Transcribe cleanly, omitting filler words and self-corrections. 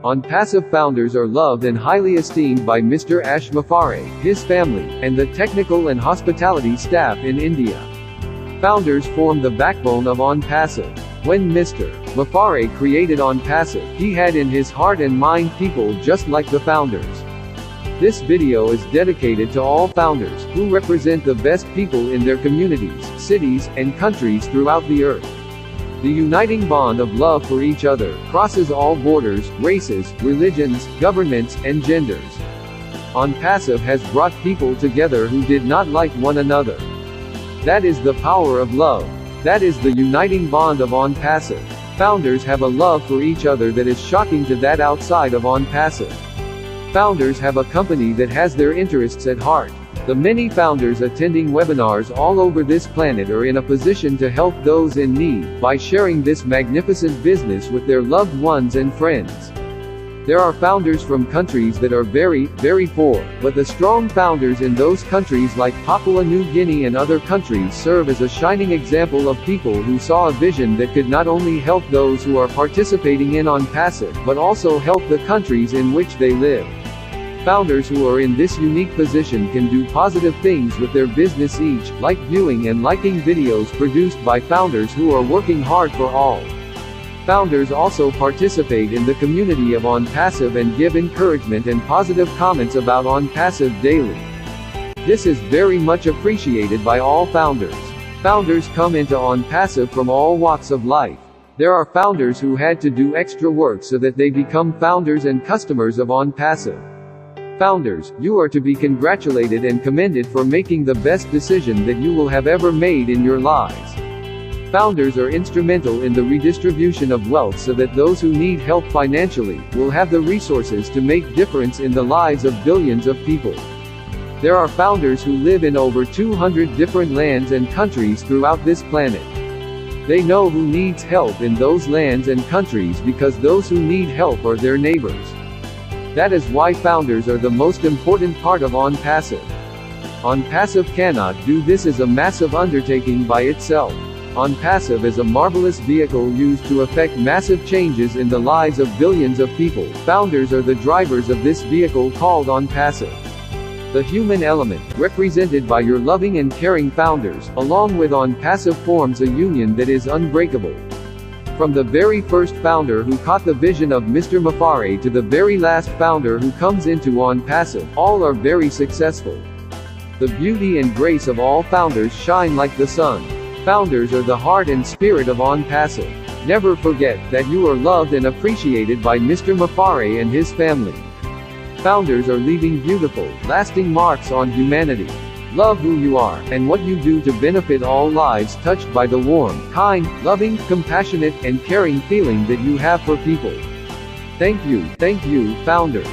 Onpassive founders are loved and highly esteemed by Mr. Ash Mafare, his family, and the technical and hospitality staff in India. Founders form the backbone of onpassive. When Mr. Mafare created onpassive, he had in his heart and mind people just like the founders. This video is dedicated to all founders, who represent the best people in their communities, cities, and countries throughout the earth. The uniting bond of love for each other crosses all borders, races, religions, governments, and genders. Onpassive has brought people together who did not like one another. That is the power of love. That is the uniting bond of onpassive. Founders have a love for each other that is shocking to that outside of onpassive. Founders have a company that has their interests at heart. The many founders attending webinars all over this planet are in a position to help those in need, by sharing this magnificent business with their loved ones and friends. There are founders from countries that are very, very poor, but the strong founders in those countries like Papua New Guinea and other countries serve as a shining example of people who saw a vision that could not only help those who are participating in onpassive, but also help the countries in which they live. Founders who are in this unique position can do positive things with their business each, like viewing and liking videos produced by founders who are working hard for all. Founders also participate in the community of onpassive and give encouragement and positive comments about onpassive daily. This is very much appreciated by all founders. Founders come into onpassive from all walks of life. There are founders who had to do extra work so that they become founders and customers of onpassive. Founders, you are to be congratulated and commended for making the best decision that you will have ever made in your lives. Founders are instrumental in the redistribution of wealth so that those who need help financially will have the resources to make difference in the lives of billions of people. There are founders who live in over 200 different lands and countries throughout this planet. They know who needs help in those lands and countries because those who need help are their neighbors. That is why founders are the most important part of onpassive. Onpassive cannot do this as a massive undertaking by itself. Onpassive is a marvelous vehicle used to effect massive changes in the lives of billions of people. Founders are the drivers of this vehicle called onpassive. The human element, represented by your loving and caring founders, along with onpassive forms a union that is unbreakable. From the very first founder who caught the vision of Mr. Mafare to the very last founder who comes into onpassive, all are very successful. The beauty and grace of all founders shine like the sun. Founders are the heart and spirit of onpassive. Never forget that you are loved and appreciated by Mr. Mafare and his family. Founders are leaving beautiful, lasting marks on humanity. Love who you are, and what you do to benefit all lives touched by the warm, kind, loving, compassionate, and caring feeling that you have for people. Thank you, founders.